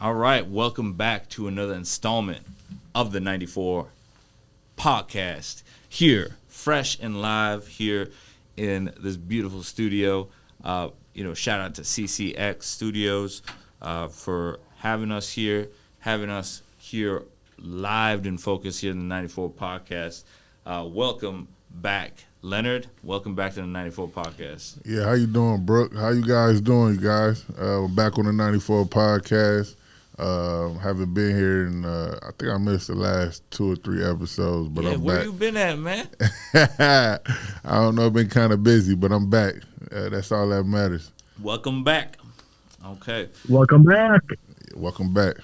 All right, welcome back to another installment of the 94 podcast. Here, fresh and live here in this beautiful studio. Shout out to CCX Studios for having us here live and focused here in the 94 podcast. Welcome back, Leonard. Welcome back to the 94 podcast. Yeah, how you doing, Brooke? How you guys doing, you guys? We're back on the 94 podcast. Haven't been here in, I think I missed the last 2 or 3 episodes, but I'm where back. You been at, man? I don't know, been kind of busy, but I'm back. That's all that matters. Welcome back. Okay. Welcome back. Welcome back.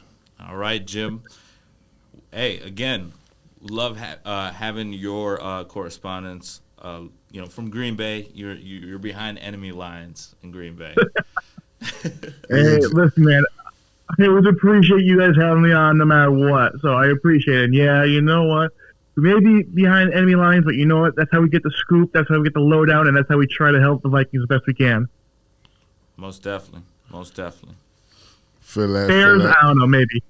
All right, Jim. Hey, again, love having your correspondence. From Green Bay. You're behind enemy lines in Green Bay. Hey, listen, man. I always appreciate you guys having me on no matter what. So I appreciate it. Yeah, you know what? We may be behind enemy lines, but you know what? That's how we get the scoop. That's how we get the lowdown, and that's how we try to help the Vikings as best we can. Most definitely. Feel that. Bears, I don't know, maybe.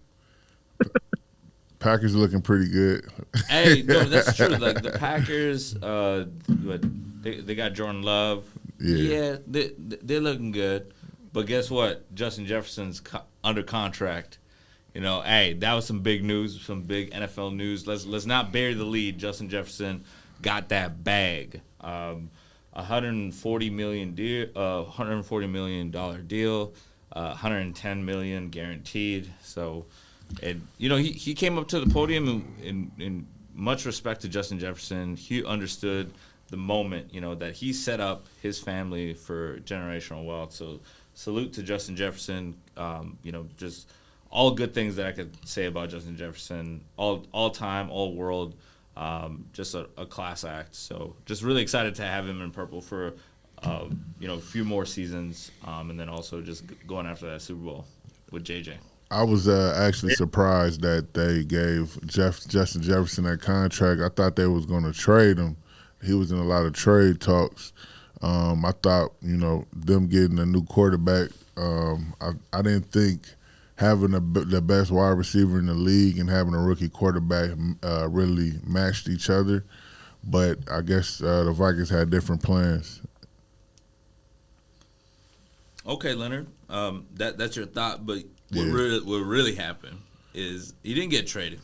Packers looking pretty good. Hey, no, that's true. Like the Packers, they got Jordan Love. Yeah, they're looking good. But guess what? Justin Jefferson's under contract. Hey, that was some big news, some big NFL news. Let's not bury the lead. Justin Jefferson got that bag. $140 million deal, $140 million deal, $110 million guaranteed. So, and he came up to the podium in much respect to Justin Jefferson. He understood the moment, that he set up his family for generational wealth. So, salute to Justin Jefferson. Just all good things that I could say about Justin Jefferson. All time, all world. Just a class act. So just really excited to have him in purple for a few more seasons, and then also just going after that Super Bowl with JJ. I was actually surprised that they gave Justin Jefferson that contract. I thought they was going to trade him. He was in a lot of trade talks. I thought, them getting a new quarterback, I didn't think having the best wide receiver in the league and having a rookie quarterback really matched each other. But I guess the Vikings had different plans. Okay, Leonard, that's your thought. But what really happened is he didn't get traded.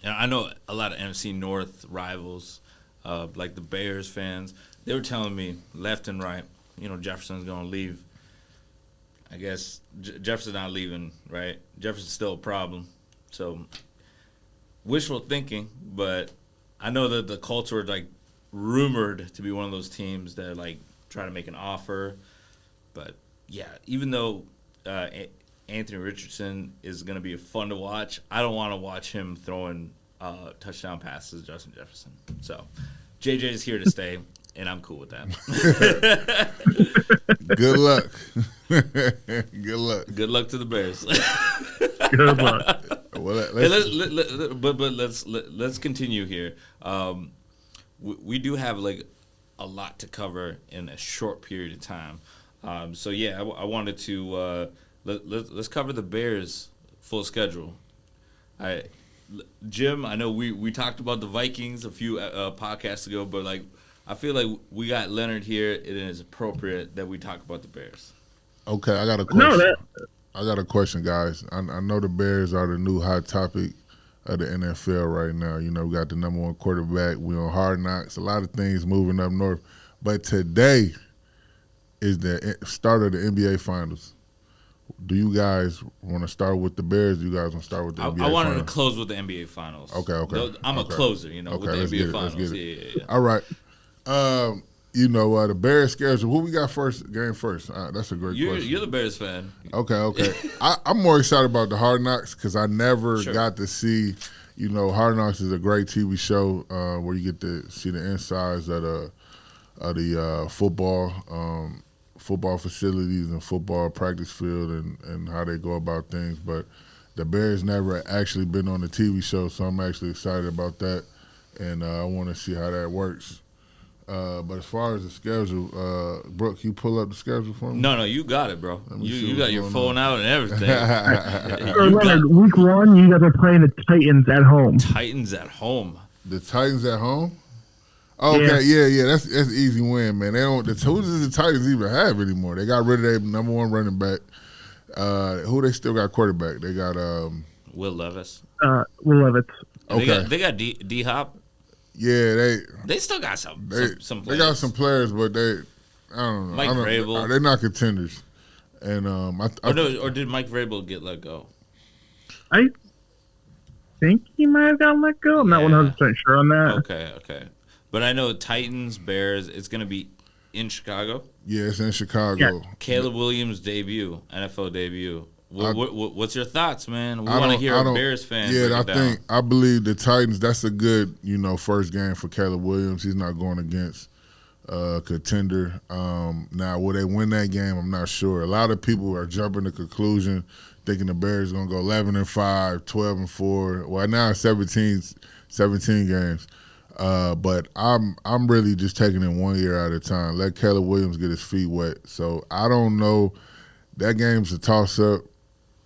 And I know a lot of NFC North rivals, like the Bears fans, they were telling me left and right, Jefferson's going to leave. I guess Jefferson's not leaving, right? Jefferson's still a problem. So wishful thinking, but I know that the Colts were rumored to be one of those teams that try to make an offer. But yeah, even though Anthony Richardson is going to be fun to watch, I don't want to watch him throwing touchdown passes to Justin Jefferson. So JJ's here to stay. And I'm cool with that. Good luck. Good luck. Good luck to the Bears. Good luck. Well, let's continue here. We do have a lot to cover in a short period of time. I wanted to let's cover the Bears' full schedule. Jim, I know we talked about the Vikings a few podcasts ago, but I feel like we got Leonard here. It is appropriate that we talk about the Bears. Okay, I got a question. I got a question, guys. I know the Bears are the new hot topic of the NFL right now. We got the number 1 quarterback. We on Hard Knocks. A lot of things moving up north. But today is the start of the NBA Finals. Do you guys want to start with the Bears? Do you guys want to start with the NBA Finals? I wanted to close with the NBA Finals. Okay. I'm a closer, with the NBA Finals. Let's get it. Yeah. All right. The Bears schedule. Who we got game first? That's a great question. You're the Bears fan. Okay. I'm more excited about the Hard Knocks because I never got to see. Hard Knocks is a great TV show where you get to see the insides of the football facilities and football practice field and how they go about things. But the Bears never actually been on the TV show, so I'm actually excited about that, and I want to see how that works. But as far as the schedule, Brooke, you pull up the schedule for me? No, you got it, bro. me see You what's got your going phone out and everything. So, Leonard, week 1, you guys are playing the Titans at home. Titans at home. The Titans at home? Okay, yeah. That's an easy win, man. They don't. Who does the Titans even have anymore? They got rid of their number one running back. Who they still got quarterback? They got Will Levis. Will Levis. Okay. They got D Hop. Yeah, They still got some they players. got some players, but I don't know. Mike Vrabel. They're not contenders. And or did Mike Vrabel get let go? I think he might have gotten let go. I'm not Yeah. 100% sure on that. Okay. But I know Titans, Bears, it's going to be in Chicago. yeah, it's in Chicago. Yeah. Caleb Williams' debut, NFL debut. What's your thoughts, man? We I want to don't- hear I a don't- Bears fan. Yeah, break it down. I believe the Titans. That's a good, first game for Caleb Williams. He's not going against a contender. Now, will they win that game? I'm not sure. A lot of people are jumping to conclusion, thinking the Bears are going to go 11-5, 12-4. Well, now it's 17 games. But I'm really just taking it 1 year at a time. Let Caleb Williams get his feet wet. So I don't know. That game's a toss up.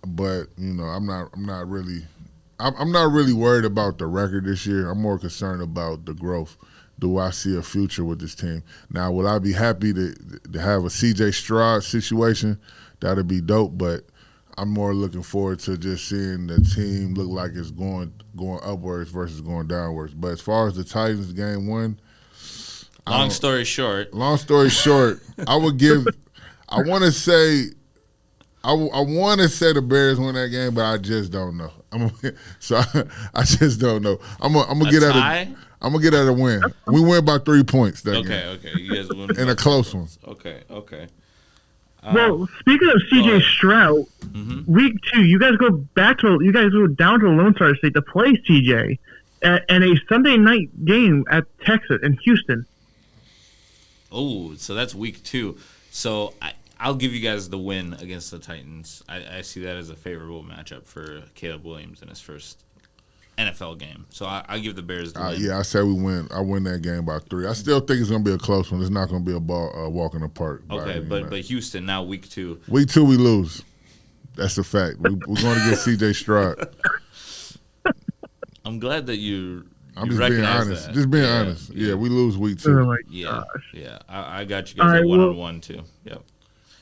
But I'm not really worried about the record this year. I'm more concerned about the growth. Do I see a future with this team? Now, will I be happy to have a CJ Stroud situation? That'd be dope. But I'm more looking forward to just seeing the team look like it's going upwards versus going downwards. But as far as the Titans game 1, Long story short, I would give. I want to say the Bears win that game, but I just don't know. I just don't know. I'm gonna get at a win. We win by 3 points that game. Okay. You guys win. In a close one. Okay. Well, speaking of CJ Stroud, week 2, you guys go down to Lone Star State to play CJ at a Sunday night game at Texas in Houston. Oh, so that's week 2. So I'll give you guys the win against the Titans. I see that as a favorable matchup for Caleb Williams in his first NFL game. So I give the Bears the win. Yeah, I say we win. I win that game by 3. I still think it's going to be a close one. It's not going to be a walk in the park. Okay, but Houston now week 2. Week 2 we lose. That's a fact. We're going to get CJ Stroud. I'm glad that you I'm just being recognize honest. that. Just being honest. Yeah, we lose week Oh 2. my Yeah, gosh. yeah. I got you guys All at right, 1-1 too. Yep.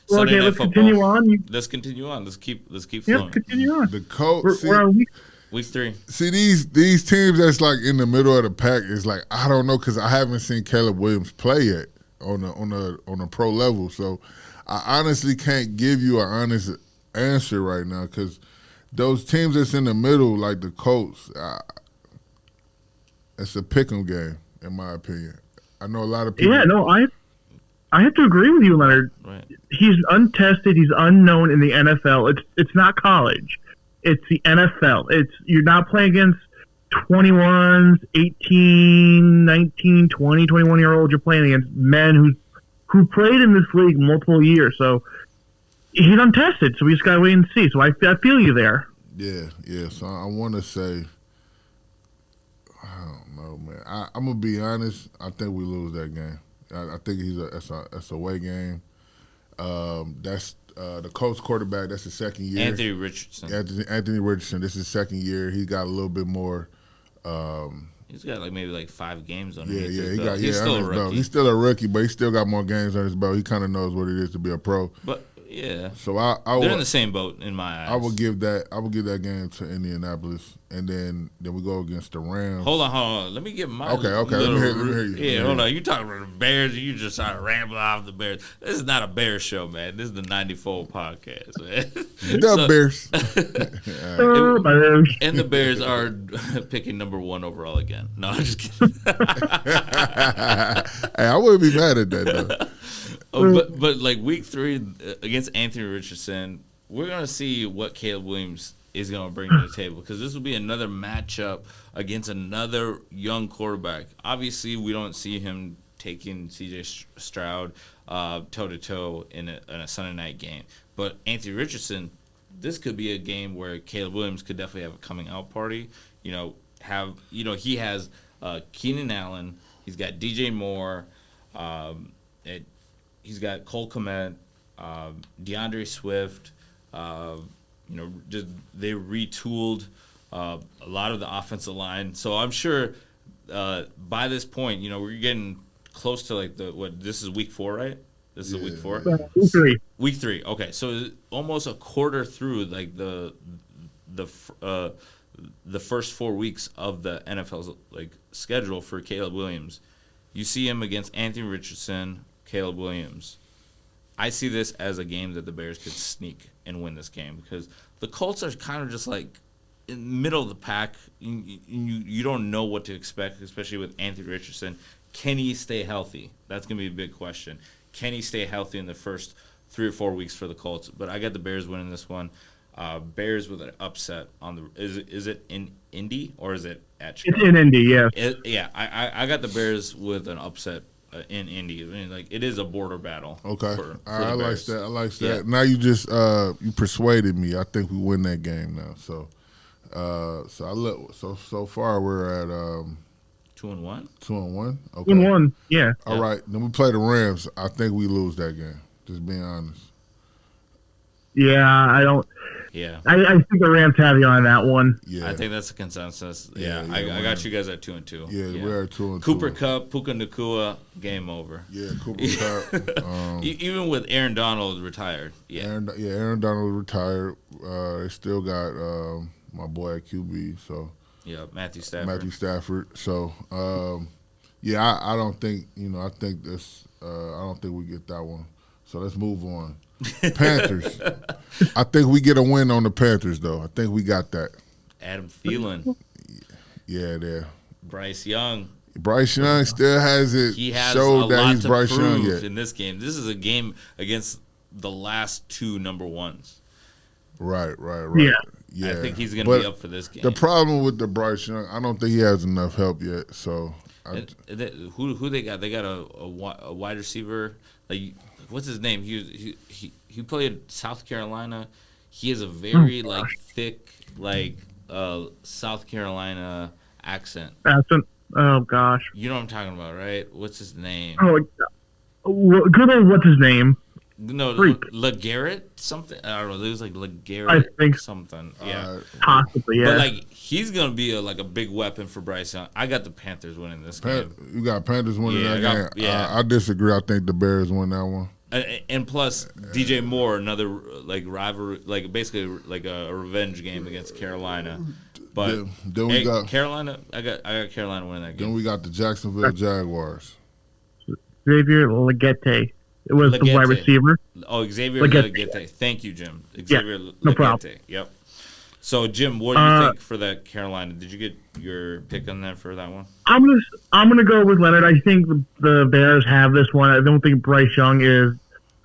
Well, Sunday okay, Night let's Football. continue on. Let's continue on. Let's keep Yep, flowing. continue on. The Colts. We're on week. Week 3. See these teams that's like in the middle of the pack is like I don't know because I haven't seen Caleb Williams play yet on a pro level, so I honestly can't give you an honest answer right now because those teams that's in the middle like the Colts, it's a pick'em game in my opinion. I know a lot of people. Yeah, no, I have to agree with you, Leonard. Right. He's untested. He's unknown in the NFL. It's not college. It's the NFL. You're not playing against 21s, 18, 19, 20, 21-year-olds. You're playing against men who played in this league multiple years. So he's untested. So we just got to wait and see. So I feel you there. Yeah. So I want to say, I don't know, man. I'm gonna be honest. I think we lose that game. I think it's a away game. That's the Colts quarterback. That's his second year. Anthony Richardson. Anthony Richardson. This is his second year. He got a little bit more. He's got maybe 5 games under Yeah, his he belt. got. He's Yeah, still a under his belt. rookie. He's still a rookie, but he still got more games under his belt. He kind of knows what it is to be a pro. But yeah, So they're in the same boat in my eyes. I would give that game to Indianapolis, and then we go against the Rams. Hold on. Let me get my. Okay. Let me hear you. Yeah, hold on. You talking about the Bears, and you just started rambling off the Bears. This is not a Bears show, man. This is the 94 podcast, man. The Bears. And the Bears are picking number 1 overall again. No, I'm just kidding. Hey, I wouldn't be mad at that though. But like week 3 against Anthony Richardson, we're gonna see what Caleb Williams is gonna bring to the table because this will be another matchup against another young quarterback. Obviously, we don't see him taking CJ Stroud toe to toe in a Sunday night game. But Anthony Richardson, this could be a game where Caleb Williams could definitely have a coming out party. He has Keenan Allen. He's got DJ Moore. It he's got Cole Kmet, DeAndre Swift. Just they retooled a lot of the offensive line. So I'm sure by this point, we're getting close to like this is week 4, right? This is week 4. Week 3. Week 3. Okay, so almost a quarter through like the first 4 weeks of the NFL's like schedule for Caleb Williams. You see him against Anthony Richardson, Caleb Williams. I see this as a game that the Bears could sneak and win this game because the Colts are kind of just like in the middle of the pack. You don't know what to expect, especially with Anthony Richardson. Can he stay healthy? That's going to be a big question. Can he stay healthy in the first 3 or 4 weeks for the Colts? But I got the Bears winning this one. Bears with an upset on the. Is it in Indy or is it at Chicago? It's in Indy, yeah. I got the Bears with an upset in Indy. I mean, like it is a border battle. Okay, I like that. I like that. Yeah. Now you just you persuaded me. I think we win that game now. So, so far we're at 2-1. 2-1. Okay. 1-1, yeah. All right. Then we play the Rams. I think we lose that game. Just being honest. Yeah, I don't. Yeah. I think the Rams have you on that one. Yeah. I think that's a consensus. Yeah, Yeah, yeah, I got you guys at 2-2. Yeah, we're at 2-2. Cooper Kupp, Puka Nacua, game over. Yeah, Cooper Kupp. Even with Aaron Donald retired. Yeah. Aaron Donald retired. They still got my boy at QB. So Yeah, Matthew Stafford. So I don't think I think this. I don't think we get that one. So let's move on. Panthers. I think we get a win on the Panthers, though. I think we got that. Adam Thielen. Yeah, there. Bryce Young. Bryce Young still hasn't He has showed a that lot he's to Bryce Young prove yet. in this game. This is a game against the last 2 number 1s. Right. Yeah. I think he's going to be up for this game. The problem with the Bryce Young, I don't think he has enough help yet. So, who they got? They got a wide receiver. Like, what's his name? He played South Carolina. He has a very thick South Carolina accent. Oh gosh. You know what I'm talking about, right? What's his name? Oh, good old what's his name? No, Freak. LeGarrette something. I don't know. It was like I LeGarrette think something. Yeah. Possibly, yeah. But he's gonna be a big weapon for Bryce Young. I got the Panthers winning this game. You got Panthers winning Yeah, that game. yeah. I disagree. I think the Bears win that one. And plus, DJ Moore, another rivalry, basically a revenge game against Carolina. But Then we got Carolina. I got Carolina winning that Then game. we got the Jacksonville Jaguars. Xavier Legette. It was the wide Legette. receiver. Oh, Xavier Legette. Legette. Thank you, Jim. Xavier no Legette. problem. Yep. So, Jim, what do you think for that Carolina? Did you get your pick on that for that one? I'm gonna go with Leonard. I think the Bears have this one. I don't think Bryce Young is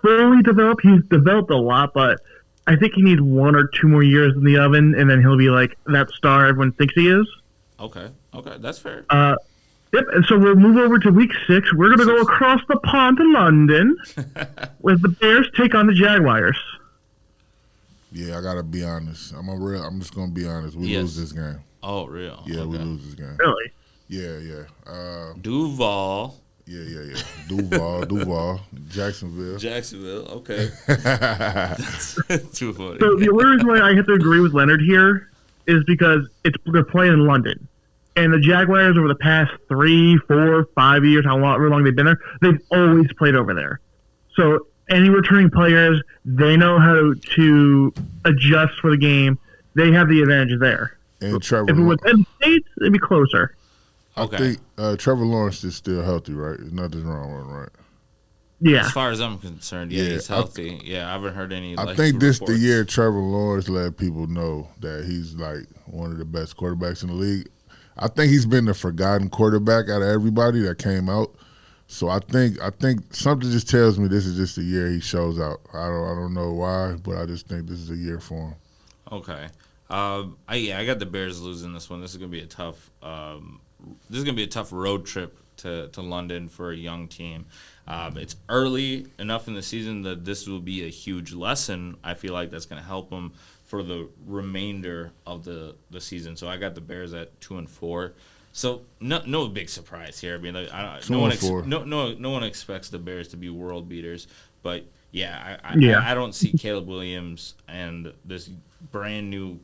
fully developed. He's developed a lot, but I think he needs 1 or 2 more years in the oven, and then he'll be like that star everyone thinks he is. Okay, that's fair. Yep. And so we'll move over to Week 6. We're gonna go across the pond to London, with the Bears take on the Jaguars. Yeah, I gotta be honest. I'm just gonna be honest. We lose this game. Oh, real? Yeah, Okay. we lose this game. Really? Yeah. Duval. Yeah. Duval, Jacksonville. Okay. That's too funny. So the only reason why I have to agree with Leonard here is because they're playing in London. And the Jaguars over the past 3, 4, 5 years, however long they've been there, they've always played over there. So any returning players, they know how to adjust for the game. They have the advantage there. And Trevor. If it was in the States, it'd be closer. Okay. I think Trevor Lawrence is still healthy, right? There's nothing wrong with him, right? Yeah. As far as I'm concerned, he's healthy. I haven't heard any. I think this reports. the year Trevor Lawrence let people know that he's like one of the best quarterbacks in the league. I think he's been the forgotten quarterback out of everybody that came out. So I think something just tells me this is just the year he shows out. I don't know why, but I just think this is a year for him. Okay. I got the Bears losing this one. This is gonna be a tough. This is gonna be a tough road trip to London for a young team. It's early enough in the season that this will be a huge lesson. I feel like that's gonna help them for the remainder of the season. So I got the Bears at 2-4. So no big surprise here. I mean, like, no one expects the Bears to be world beaters, but yeah, I don't see Caleb Williams and this brand new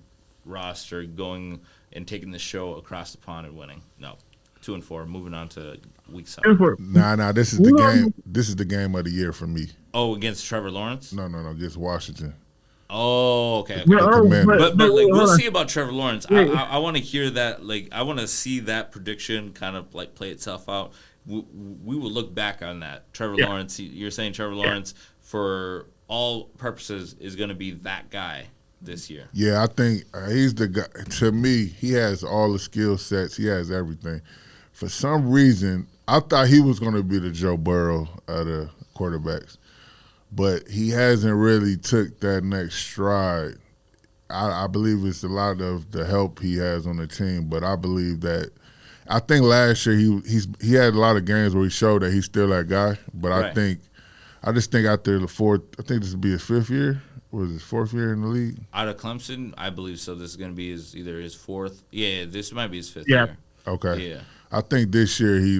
roster going and taking the show across the pond and winning. No, 2-4, moving on to week 7. Nah, this is the game. This is the game of the year for me. Oh, against Trevor Lawrence? No, against Washington. Oh, okay. But like, we'll see about Trevor Lawrence. I want to hear that. Like, I want to see that prediction kind of like play itself out. We will look back on that. Trevor Lawrence. You're saying Trevor Lawrence, for all purposes, is going to be that guy this year. Yeah, I think he's the guy. To me, he has all the skill sets. He has everything. For some reason, I thought he was going to be the Joe Burrow of the quarterbacks. But he hasn't really took that next stride. I believe it's a lot of the help he has on the team, but I believe that I think last year he had a lot of games where he showed that he's still that guy. But right. I just think after the fourth, I think this would be his 5th year. Was his 4th year in the league? Out of Clemson, I believe so. This is going to be either his 4th. Yeah, this might be his 5th year. Okay. Yeah. I think this year he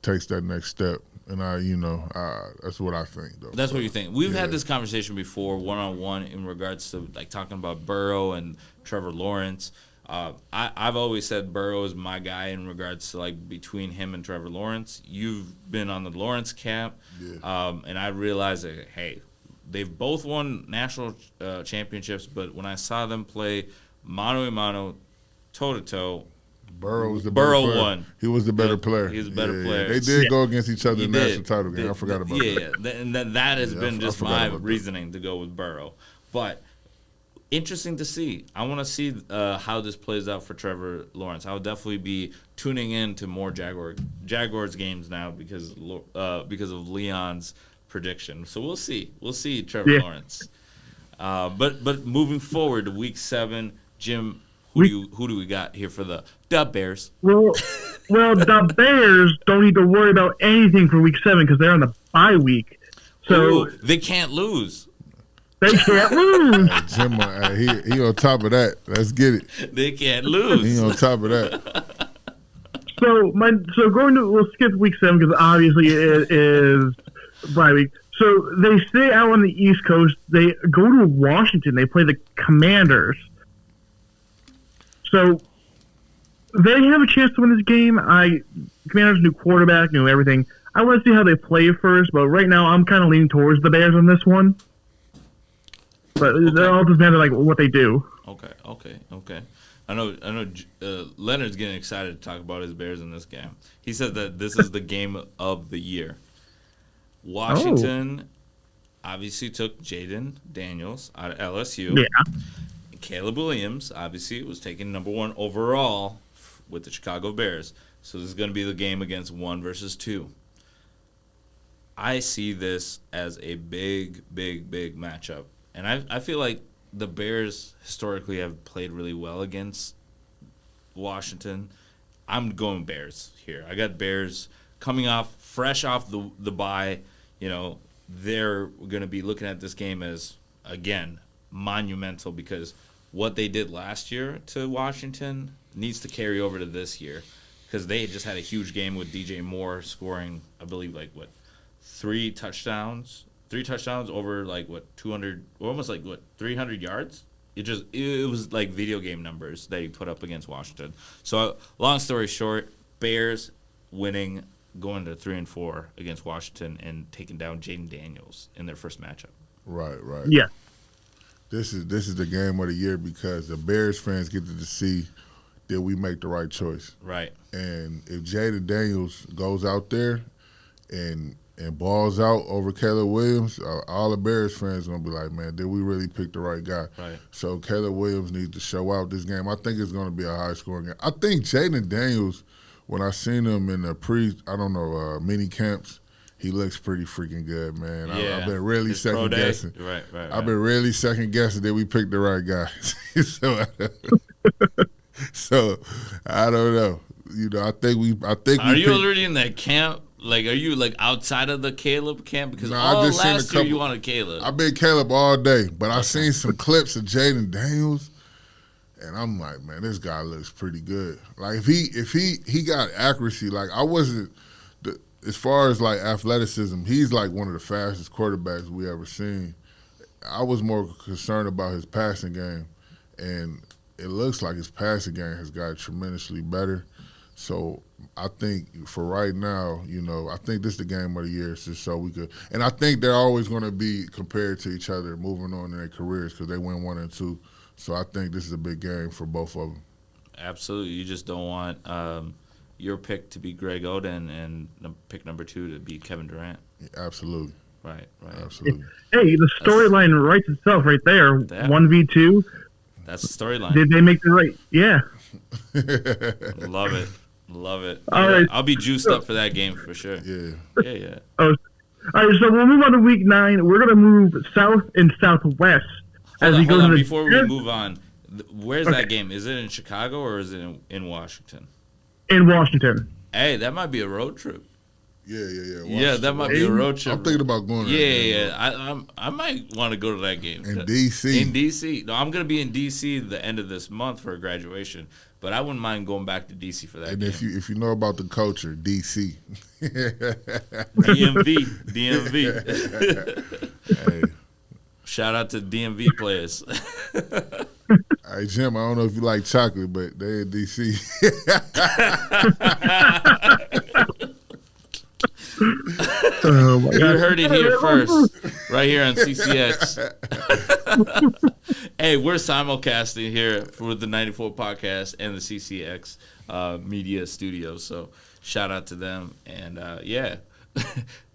takes that next step. And that's what I think, though. That's what you think. We've had this conversation before, one-on-one, in regards to like talking about Burrow and Trevor Lawrence. I've always said Burrow is my guy in regards to like between him and Trevor Lawrence. You've been on the Lawrence camp, and I realized that hey, they've both won national championships. But when I saw them play mano a mano, toe to toe, Burrow was the better player. Won. He was the better player. He was the better player. They did go against each other in the national title game. I forgot about that. Yeah, and that has been just my reasoning to go with Burrow. But interesting to see. I want to see how this plays out for Trevor Lawrence. I'll definitely be tuning in to more Jaguars games now because of Leon's prediction. So we'll see. We'll see Trevor Lawrence. But moving forward to week 7, Jim. Who do we got here for the Bears? Well, the Bears don't need to worry about anything for week 7 because they're on the bye week. So they can't lose. They can't lose. Jim, he on top of that. Let's get it. They can't lose. He on top of that. We'll skip week 7 because obviously it is bye week. So they stay out on the East Coast. They go to Washington. They play the Commanders. So they have a chance to win this game. Commanders new quarterback, new everything. I want to see how they play first, but right now I'm kind of leaning towards the Bears on this one. But it all doesn't matter like what they do. Okay. I know. Leonard's getting excited to talk about his Bears in this game. He said that this is the game of the year. Washington obviously took Jaden Daniels out of LSU. Yeah. Caleb Williams, obviously, was taken number 1 overall with the Chicago Bears. So this is going to be the game against 1 versus 2. I see this as a big matchup. And I feel like the Bears historically have played really well against Washington. I'm going Bears here. I got Bears coming fresh off the bye. They're going to be looking at this game as, again, monumental because what they did last year to Washington needs to carry over to this year because they just had a huge game with DJ Moore scoring, I believe, 3 touchdowns over 200, almost 300 yards. It was like video game numbers that he put up against Washington. So long story short, Bears winning, going to 3-4 against Washington and taking down Jaden Daniels in their first matchup. Right. Yeah. This is the game of the year because the Bears fans get to see that we make the right choice. Right. And if Jaden Daniels goes out there and balls out over Caleb Williams, all the Bears fans are going to be like, man, did we really pick the right guy? Right. So Caleb Williams needs to show out this game. I think it's going to be a high-scoring game. I think Jaden Daniels, when I seen him in the mini camps, he looks pretty freaking good, man. Yeah. I've been really second guessing. Right. I've been really second guessing that we picked the right guy. so I don't know. I think. Are you already in that camp? Are you outside of the Caleb camp? Because last year you wanted Caleb. I've been Caleb all day, but I seen some clips of Jaden Daniels, And I'm like, man, this guy looks pretty good. Like if he got accuracy, like I wasn't as far as like athleticism, he's like one of the fastest quarterbacks we ever seen. I was more concerned about his passing game, and it looks like his passing game has got tremendously better. So I think for right now, I think this is the game of the year, just so we could. And I think they're always going to be compared to each other moving on in their careers because they win 1 and 2. So I think this is a big game for both of them. Absolutely. You just don't want your pick to be Greg Oden and pick number 2 to be Kevin Durant. Absolutely. Right. Absolutely. Hey, the storyline writes itself right there. 1v2. That's the storyline. Did they make the right? Yeah. Love it. All right. I'll be juiced up for that game for sure. Yeah. Yeah. All right, so we'll move on to week 9. We're going to move south and southwest. Hold on. Before we move on, where's that game? Is it in Chicago or is it in Washington? In Washington. Hey, that might be a road trip. Yeah. Yeah, that might be a road trip. I'm thinking about going there. Yeah. I might want to go to that game. In D.C.? In D.C. No, I'm going to be in D.C. the end of this month for a graduation, but I wouldn't mind going back to D.C. for that and game. if you know about the culture, D.C. DMV. Hey. Shout out to DMV players. Hey, Jim, I don't know if you like chocolate, but they in D.C. Oh my You God. heard it here first, right here on CCX. Hey, we're simulcasting here for the 94 podcast and the CCX media studios. So shout out to them, and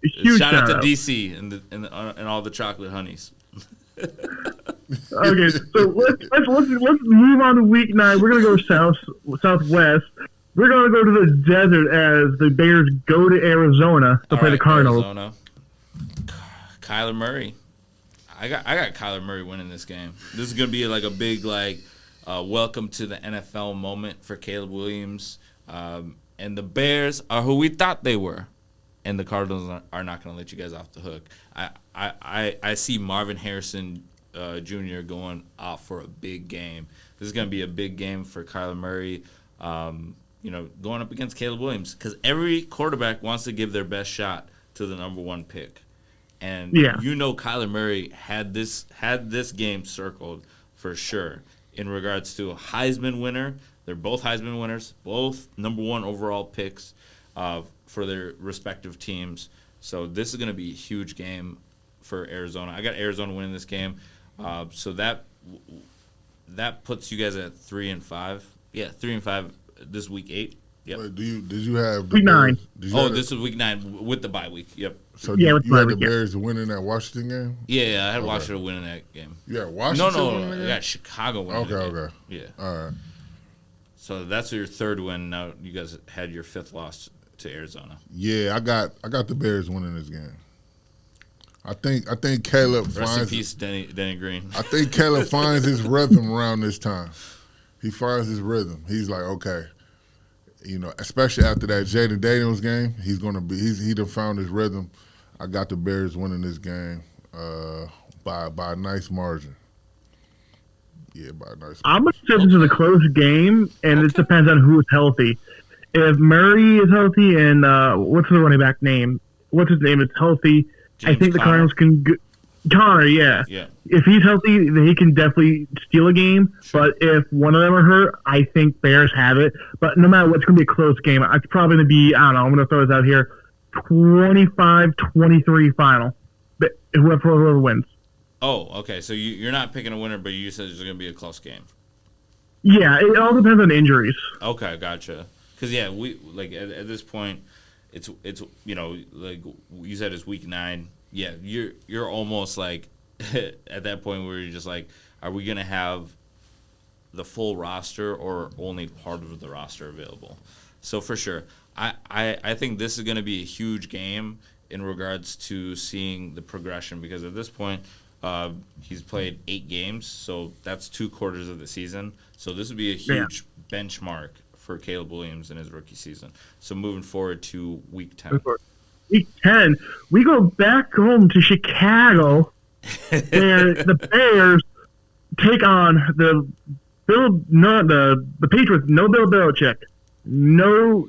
Huge shout out to shout-out. DC and all the chocolate honeys. Okay, so let's move on to week 9. We're gonna go southwest. We're gonna go to the desert as the Bears go to Arizona to All play the right, Cardinals. Arizona. Kyler Murray. I got Kyler Murray winning this game. This is gonna be like a big welcome to the NFL moment for Caleb Williams. And the Bears are who we thought they were, and the Cardinals are not gonna let you guys off the hook. I see Marvin Harrison Jr. going off for a big game. This is gonna be a big game for Kyler Murray. Going up against Caleb Williams, because every quarterback wants to give their best shot to the number 1 pick. And Kyler Murray had this game circled for sure in regards to a Heisman winner. They're both Heisman winners, both number 1 overall picks for their respective teams. So this is going to be a huge game for Arizona. I got Arizona winning this game. So that puts you guys at 3-5. Yeah, 3-5 this week 8. Yep. Wait, did you have Week 9? This is week 9 with the bye week. Yep. So Yeah, you with had bye the week, yeah. Bears winning that Washington game? Yeah, I had Washington winning that game. You had Washington winning No, that I game? got Chicago winning. that game. Okay. Yeah. All right. So that's your 3rd win. Now you guys had your 5th loss to Arizona. Yeah, I got the Bears winning this game. I think Caleb Rest in finds peace, Denny Green. I think Caleb finds his rhythm around this time. He finds his rhythm. He's like, okay, especially after that Jaden Daniels game, he done found his rhythm. I got the Bears winning this game by a nice margin. Yeah, by a nice margin. I'm gonna say this is a close game, and it depends on who is healthy. If Murray is healthy and what's the running back name? What's his name? Is healthy. I James think the Conner. Cardinals can. Connor, yeah. Yeah. If he's healthy, then he can definitely steal a game. Sure. But if one of them are hurt, I think Bears have it. But no matter what, it's going to be a close game. It's probably going to be, I don't know, I'm going to throw this out here, 25-23 final. But whoever wins. Oh, okay. So you're not picking a winner, but you said it's going to be a close game. Yeah, it all depends on injuries. Okay, gotcha. Because we at this point, it's like you said, it's week 9. Yeah, you're almost like at that point where you're just like, are we gonna have the full roster or only part of the roster available? So for sure, I think this is gonna be a huge game in regards to seeing the progression, because at this point, he's played 8 games, so that's 2 quarters of the season. So this would be a huge benchmark for Caleb Williams in his rookie season. So moving forward to week 10. Week 10, we go back home to Chicago, where the Bears take on the the Patriots, no Bill Belichick, no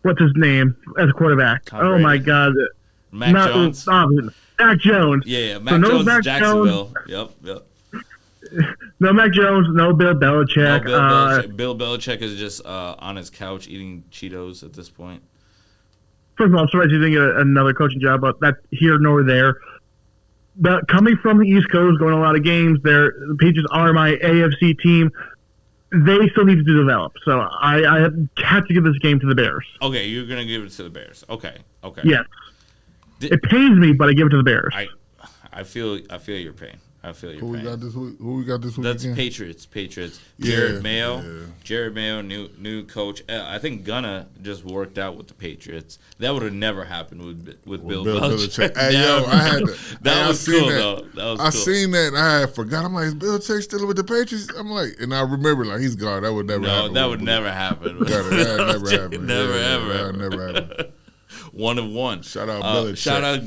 what's his name as a quarterback? Tom Oh Brady. my God, Mac Jones. Mac Jones. Yeah, So Mac no Jones Mac is Jacksonville. Yep. No Mac Jones, no Bill Belichick. No, Bill Belichick. Bill Belichick is just on his couch eating Cheetos at this point. First of all, I'm surprised you didn't get another coaching job, but that's here nor there. But coming from the East Coast, going to a lot of games, the Patriots are my AFC team. They still need to develop, so I have to give this game to the Bears. Okay, you're gonna give it to the Bears. Okay. Yes, it pains me, but I give it to the Bears. I feel your pain. I feel your Who we pain. got this week? Who we got this week? That's again? Patriots. Yeah, Jared Mayo. yeah. Jared Mayo, new coach. I think Gunna just worked out with the Patriots. That would have never happened with Bill Belichick. Hey, yo, I had to. That I was seen cool, that. though. That was I cool. seen that and I had forgot. I'm like, is Belichick still with the Patriots? I'm like, and I remember like he's gone. That would never happen. No, that would never happen. That never happen. Never, Yeah, ever, that ever. would never happen. One of one. Shout out Belichick. Shout out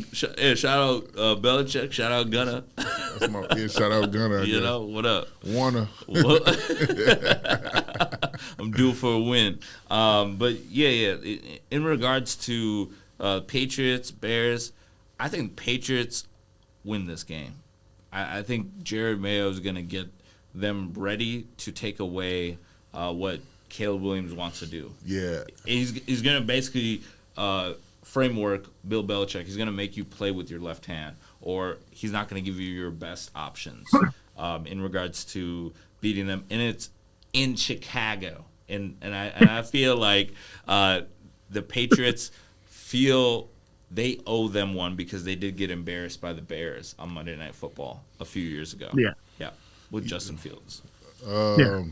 Belichick. Shout out Gunna. That's my shout out Gunner. You know what up? Warner. I'm due for a win. But yeah. In regards to Patriots, Bears, I think Patriots win this game. I think Jared Mayo is going to get them ready to take away what Caleb Williams wants to do. Yeah. He's going to basically framework Bill Belichick. He's going to make you play with your left hand, or he's not going to give you your best options in regards to beating them. And it's in Chicago, and I feel like the Patriots feel they owe them one because they did get embarrassed by the Bears on Monday Night Football a few years ago. Yeah, with Justin Fields. Yeah,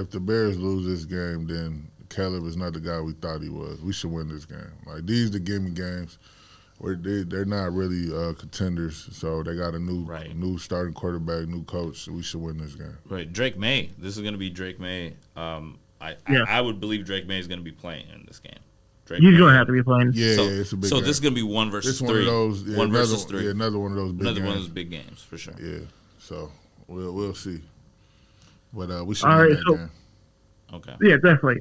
if the Bears lose this game, then Caleb is not the guy we thought he was. We should win this game. Like, these the gimme games where they're not really contenders, so they got a new starting quarterback, new coach, so we should win this game. Right, Drake May. This is going to be Drake May. I would believe Drake May is going to be playing in this game. He's going to have to be playing. Yeah, it's a big game. So this is going to be 1 versus 3. One of those, one versus 3. Yeah, another one of those big games. Another one of those big games, for sure. Yeah, so we'll see. But we should All win right, that game. Okay. Yeah, definitely.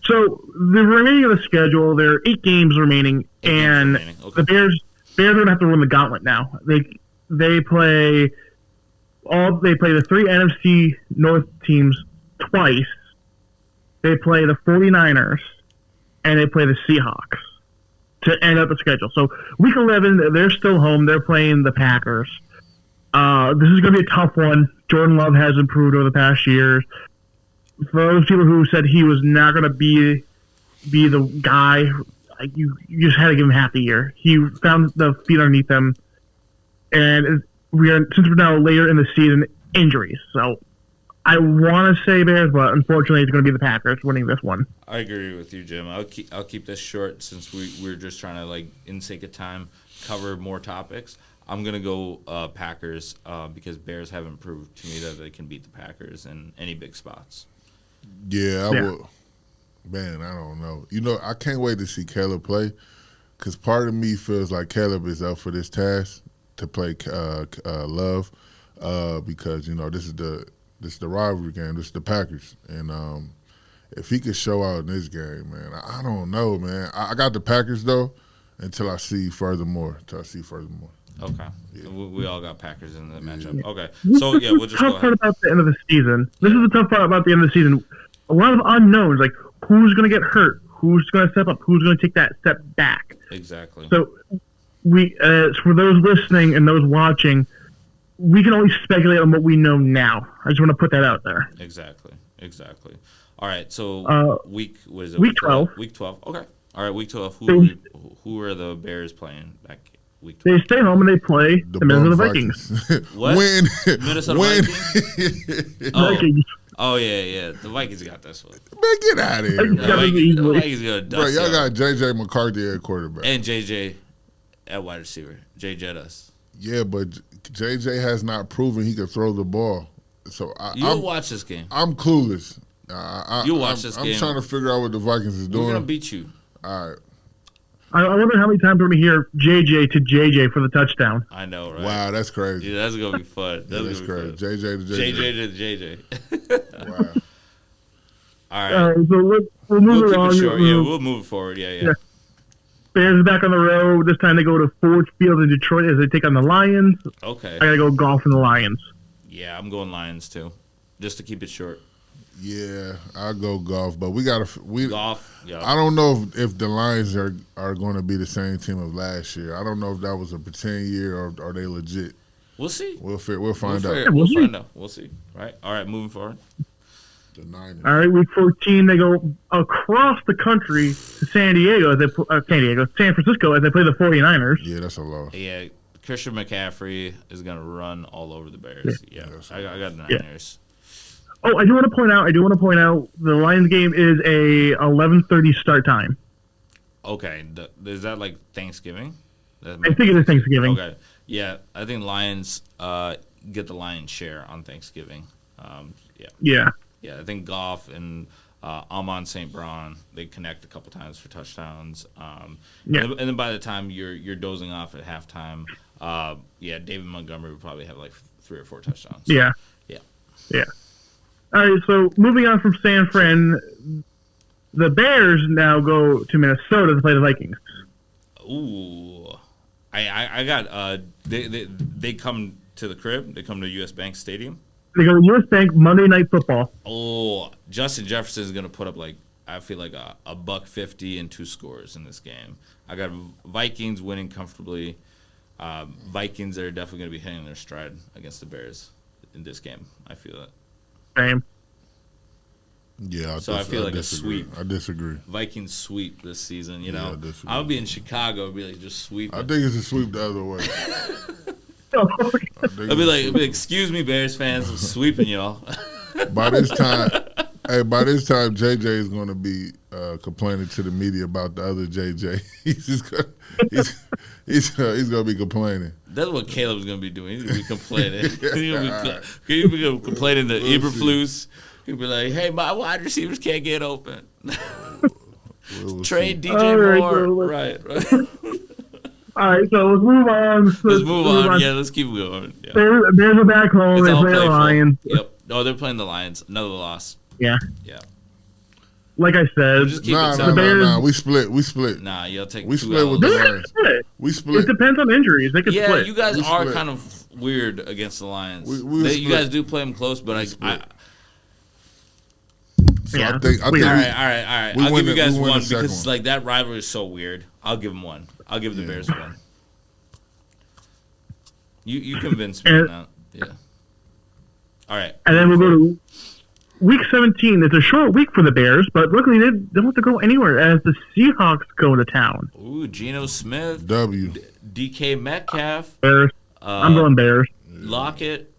So the remaining of the schedule, there are 8 games remaining, and the Bears are going to have to run the gauntlet now. They play the 3 NFC North teams twice. They play the 49ers, and they play the Seahawks to end up the schedule. So week 11, they're still home. They're playing the Packers. This is going to be a tough one. Jordan Love has improved over the past years. For those people who said he was not going to be the guy, you just had to give him half the year. He found the feet underneath him, and since we're now later in the season, injuries. So I want to say Bears, but unfortunately, it's going to be the Packers winning this one. I agree with you, Jim. I'll keep this short since we're just trying to, like, in sake of time, cover more topics. I'm going to go Packers because Bears haven't proved to me that they can beat the Packers in any big spots. Yeah, I will. Man, I don't know. You know, I can't wait to see Caleb play because part of me feels like Caleb is up for this task to play Love because, you know, this is the rivalry game. This is the Packers. And if he could show out in this game, man, I don't know, man. I got the Packers, though, until I see furthermore. Okay. Yeah. We all got Packers in the matchup. Okay. This So, is yeah, we'll just go the tough part ahead. about the end of the season. This is the tough part about the end of the season. A lot of unknowns, like who's going to get hurt, who's going to step up, who's going to take that step back. Exactly. So for those listening and those watching, we can only speculate on what we know now. I just want to put that out there. Exactly. All right. So week 12. Week 12. Okay. All right. Week 12. Who are the Bears playing back week 12? They stay home and they play the Minnesota Vikings. What? Win. Minnesota Vikings? Vikings. Oh yeah. The Vikings got this one. Man, get out of here, The man. Vikings gonna Bro, dust y'all y'all. got J.J. McCarthy at quarterback. And JJ at wide receiver. Jay Jettas. Yeah, but J.J. has not proven he can throw the ball. So You'll watch this game. I'm clueless. You'll watch this game. I'm trying to figure out what the Vikings is We're doing. gonna beat you. All right. I wonder how many times we're going to hear JJ to JJ for the touchdown. I know, right? Wow, that's crazy. Yeah, that's gonna be fun. Yeah, that's crazy. JJ to JJ. JJ to JJ. Wow. All right. All right, so we'll move We'll it on. keep it short. Yeah, we'll move forward. Yeah. Bears back on the road. This time they go to Ford Field in Detroit as they take on the Lions. Okay. I got to go golf in the Lions. Yeah, I'm going Lions too, just to keep it short. Yeah, I'll go golf, but we Golf. Yeah. I don't know if the Lions are going to be the same team of last year. I don't know if that was a pretend year or are they legit. We'll see. We'll find out. Yeah, We'll see. find out. We'll see. Right. All right. Moving forward. The Niners. All right, week 14, they go across the country to San Francisco as they play the 49ers. Yeah, that's a loss. Yeah. Christian McCaffrey is gonna run all over the Bears. Yeah. I got the Niners. Oh, I do want to point out the Lions game is a 11:30 start time. Okay. Is that like Thanksgiving? I think it is Thanksgiving. Okay. Yeah, I think Lions get the lion's share on Thanksgiving. Yeah. Yeah, I think Goff and Amon St. Brown, they connect a couple times for touchdowns. Yeah. And then by the time you're dozing off at halftime, David Montgomery would probably have like 3 or 4 touchdowns. Yeah. Yeah. Yeah. All right, so moving on from San Fran, the Bears now go to Minnesota to play the Vikings. Ooh. I got they come to the crib. They come to US Bank Stadium. They go to U.S. Bank Monday Night Football. Oh, Justin Jefferson is going to put up I feel like a $150 and 2 scores in this game. I got Vikings winning comfortably. Vikings are definitely going to be hitting their stride against the Bears in this game. I feel it. Same. Yeah, I feel like disagree. a sweep. I disagree. Vikings sweep this season. You Yeah, know, I disagree. I would be in Chicago, and be like just sweep. I think it's a sweep the other way. I'd be like, excuse me, Bears fans, I'm sweeping y'all. By this time, JJ is going to be complaining to the media about the other JJ. He's going to be complaining. That's what Caleb's going to be doing. He's going to be complaining. He's going to be complaining to Eberflus. He'll be like, hey, my wide receivers can't get open. Trade DJ Moore. Right. All right, so let's move on. Let's move on. Yeah, let's keep going. Yeah. Bears are back home. They play the Lions. Yep. No, they're playing the Lions. Another loss. Yeah. Yeah. Like I said, We'll just keep it simple. Nah. We split. Nah, you'll take We 2 split with L's. the Lions. We It split. depends on injuries. They could Yeah, split. you guys We are split. kind of weird against the Lions. We You guys do play them close, but I So Yeah. I think all right. We I'll win give you the- guys we win one the second because one. like that rivalry is so weird. I'll give them one. I'll give the Bears one. You convinced me on that. Yeah. All right. And then we'll go to Week 17. It's a short week for the Bears, but luckily they don't have to go anywhere as the Seahawks go to town. Ooh, Geno Smith, W. DK Metcalf, Bears. I'm going Bears. Lockett.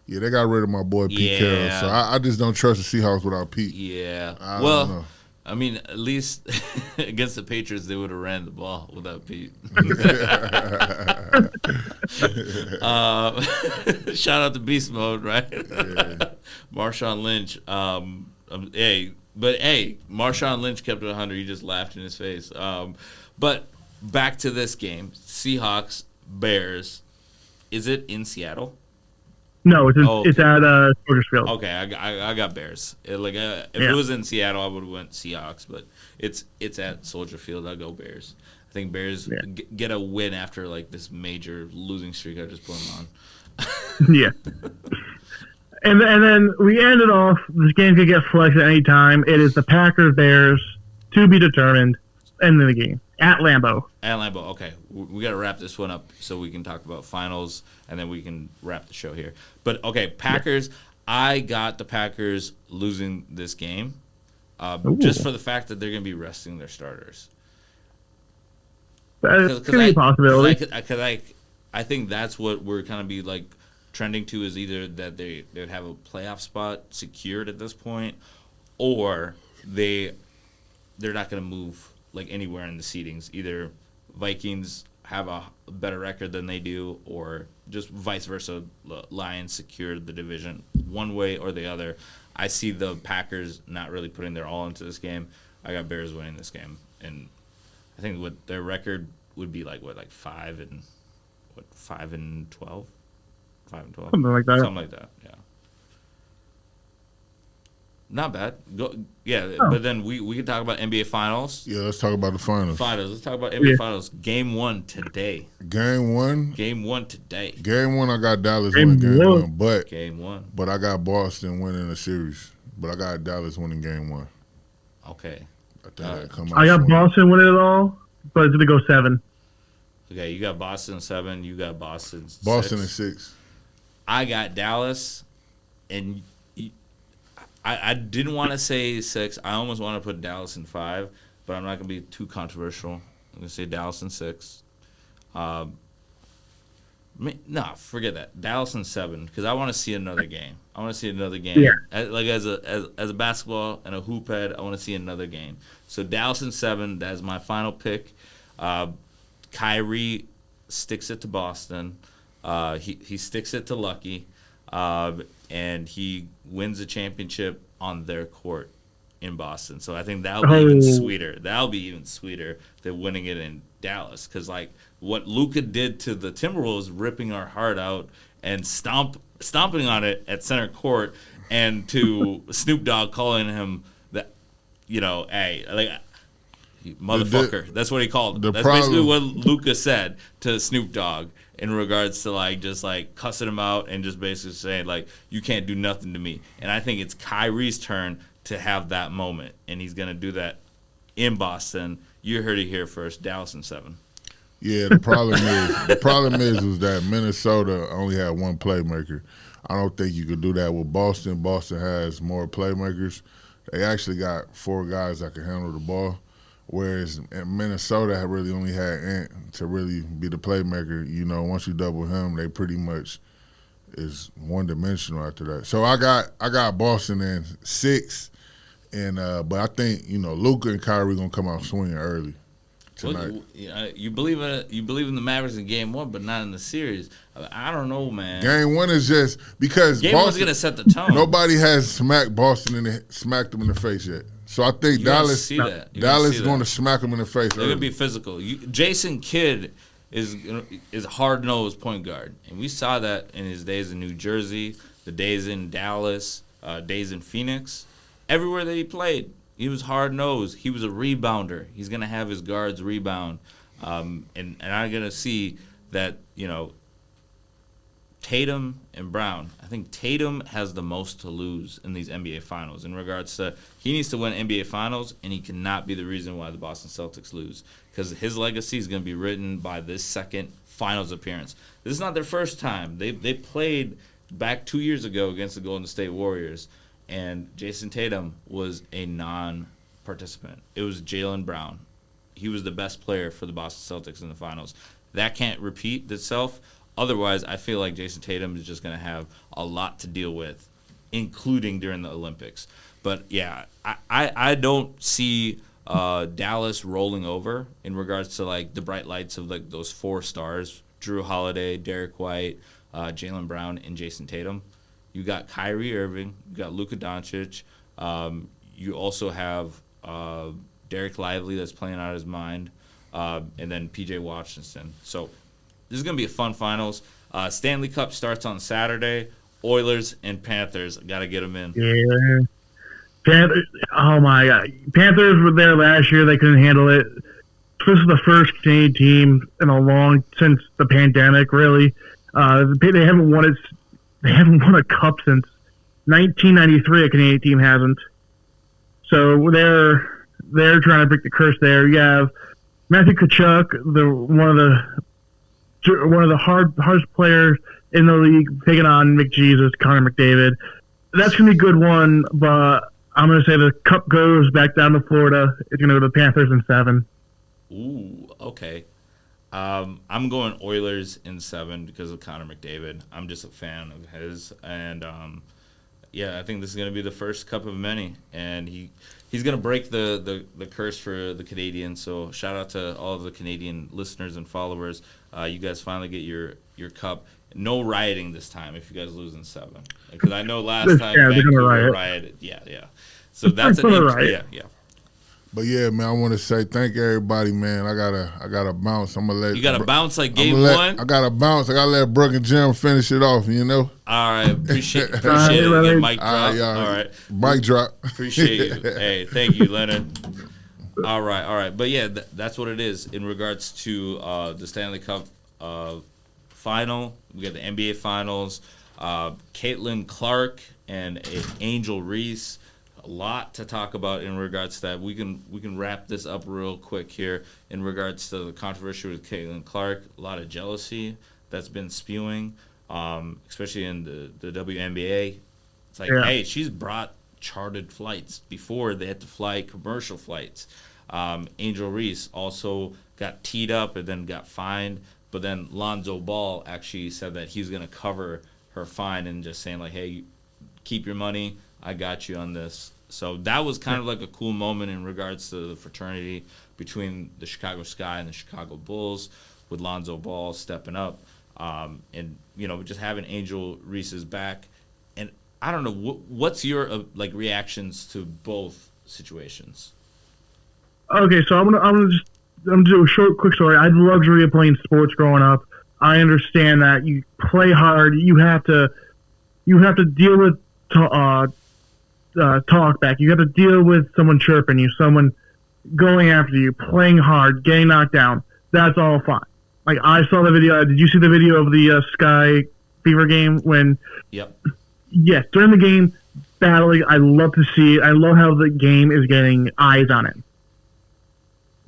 Yeah, they got rid of my boy Pete Carroll, Yeah. so I just don't trust the Seahawks without Pete. Yeah. I don't Well, know. I mean, at least against the Patriots, they would have ran the ball without Pete. Shout out to Beast Mode, right? Marshawn Lynch. Hey, Marshawn Lynch kept it 100. He just laughed in his face. But back to this game: Seahawks, Bears. Is it in Seattle? No, it's Oh, okay. it's at Soldier Field. Okay, I got Bears. If Yeah. it was in Seattle, I would have went Seahawks, but it's at Soldier Field. I'll go Bears. I think Bears get a win after like this major losing streak I just put them on. Yeah. And then we ended off. This game could get flexed at any time. It is the Packers Bears to be determined. End of the game at Lambeau. At Lambeau. Okay, we got to wrap this one up so we can talk about finals, and then we can wrap the show here. But okay, Packers. I got the Packers losing this game, just for the fact that they're going to be resting their starters. That could be a possibility. Because I think that's what we're kind of be like trending to is either that they would have a playoff spot secured at this point, or they're not going to move like anywhere in the seedings. Either Vikings have a better record than they do, or just vice versa. Lions secured the division one way or the other. I see the Packers not really putting their all into this game. I got Bears winning this game, and I I think what their record would be like 5-12, 5-12, Something like that. something like that. Yeah, not bad. Yeah, Oh. but then we can talk about NBA Finals. Yeah, let's talk about the finals. Let's talk about NBA Yeah. Finals. Game 1 today. Game one, Game 1 I got Dallas Game winning game one. one, but Game 1. I got Boston winning the series. But I got Dallas winning game one. Okay. I think that come out I got swinging. Boston winning it all, but it's gonna go 7. Okay, you got Boston 7. You got Boston 6. Boston in 6. I got Dallas, and I didn't want to say 6. I almost want to put Dallas in 5, but I'm not going to be too controversial. I'm going to say Dallas in 6. Forget that. Dallas in 7, because I want to see another game. I want to see another game. Yeah. As a basketball and a hoop head, I want to see another game. So Dallas in 7, that's my final pick. Kyrie sticks it to Boston. He sticks it to Lucky, and he wins the championship on their court in Boston. So I think that'll be even sweeter. That'll be even sweeter than winning it in Dallas, because like what Luka did to the Timberwolves, ripping our heart out and stomping on it at center court, and to Snoop Dogg calling him that, hey, like, motherfucker. That's what he called him. That's basically what Luka said to Snoop Dogg in regards to like just like cussing him out and just basically saying like, you can't do nothing to me. And I think it's Kyrie's turn to have that moment, and he's gonna do that in Boston. You heard it here first. Dallas in 7. Yeah, the problem is that Minnesota only had one playmaker. I don't think you could do that with Boston. Boston has more playmakers. They actually got 4 guys that can handle the ball. Whereas in Minnesota had really only had Ant to really be the playmaker. Once you double him, they pretty much is one-dimensional after that. So I got Boston in 6, and but I think Luka and Kyrie gonna come out swinging early tonight. Well, you believe in the Mavericks in Game 1, but not in the series. I don't know, man. Game 1 is just because Game 1's gonna set the tone. Nobody has smacked smacked them in the face yet. So I think Dallas is going to smack them in the face. They're going to be physical. Jason Kidd is hard-nosed point guard, and we saw that in his days in New Jersey, the days in Dallas, days in Phoenix. Everywhere that he played, he was hard-nosed. He was a rebounder. He's going to have his guards rebound, and I'm going to see that Tatum and Brown. I think Tatum has the most to lose in these NBA Finals in regards to he needs to win NBA Finals, and he cannot be the reason why the Boston Celtics lose, because his legacy is going to be written by this second Finals appearance. This is not their first time. They played back 2 years ago against the Golden State Warriors, and Jason Tatum was a non-participant. It was Jaylen Brown. He was the best player for the Boston Celtics in the Finals. That can't repeat itself. Otherwise, I feel like Jason Tatum is just going to have a lot to deal with, including during the Olympics. But, yeah, I don't see Dallas rolling over in regards to, like, the bright lights of, like, those 4 stars, Drew Holiday, Derek White, Jaylen Brown, and Jason Tatum. You got Kyrie Irving. You got Luka Doncic. You also have Derek Lively that's playing out of his mind, and then P.J. Washington. So this is going to be a fun finals. Stanley Cup starts on Saturday. Oilers and Panthers. Got to get them in. Yeah. Panthers, oh, my God. Panthers were there last year. They couldn't handle it. This is the first Canadian team since the pandemic, really. They haven't won a cup since 1993. A Canadian team hasn't. So they're trying to break the curse there. You have Matthew Tkachuk, one of the hardest players in the league, taking on McJesus, Connor McDavid. That's going to be a good one, but I'm going to say the cup goes back down to Florida. It's going to go to the Panthers in 7. Ooh, okay. I'm going Oilers in 7 because of Connor McDavid. I'm just a fan of his, and I think this is going to be the first cup of many, and he's going to break the curse for the Canadians. So shout out to all of the Canadian listeners and followers. You guys finally get your cup. No rioting this time if you guys lose in 7, because I know last time Vancouver rioted. Yeah. So that's riot. Yeah. But yeah, man, I want to say thank everybody, man. I gotta bounce. I'm gonna let You got to bounce like game I one. gotta bounce. I gotta let Brooke and Jim finish it off. You know. All right, appreciate it. right, Again, mic All drop. right, y'all. All right, Mic drop. appreciate you. Hey, thank you, Leonard. All right. But yeah, that's what it is in regards to the Stanley Cup final. We got the NBA Finals. Caitlin Clark and Angel Reese. A lot to talk about in regards to that. We can wrap this up real quick here in regards to the controversy with Caitlin Clark. A lot of jealousy that's been spewing, especially in the WNBA. It's like, hey, she's brought chartered flights before they had to fly commercial flights. Angel Reese also got teed up and then got fined, but then Lonzo Ball actually said that he's going to cover her fine and just saying like, hey, keep your money. I got you on this. So that was kind of like a cool moment in regards to the fraternity between the Chicago Sky and the Chicago Bulls, with Lonzo Ball stepping up, and just having Angel Reese's back. And I don't know, what's your reactions to both situations? Okay, so I'm gonna do a quick story. I had the luxury of playing sports growing up. I understand that you play hard. You have to deal with talk back. You have to deal with someone chirping you, someone going after you, playing hard, getting knocked down. That's all fine. Like, I saw the video. Did you see the video of the Sky Fever game when? Yep. Yes, during the game, battling. I love to see it. I love how the game is getting eyes on it.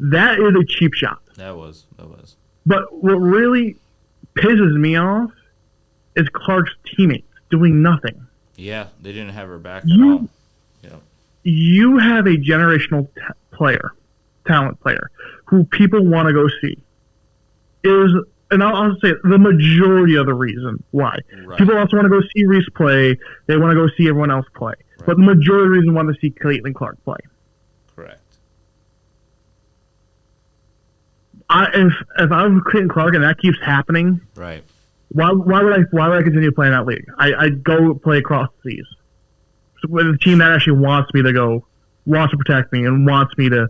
That is a cheap shot. That was. But what really pisses me off is Clark's teammates doing nothing. Yeah, they didn't have her back at all. Yeah. You have a generational talent player, who people want to go see. And I'll say the majority of the reason why. Right. People also want to go see Reese play. They want to go see everyone else play. Right. But the majority of the reason want to see Caitlin Clark play. Correct. If I was Caitlin Clark and that keeps happening, right? Why would I continue playing that league? I'd go play across the seas with a team that actually wants me to go, wants to protect me, and wants me to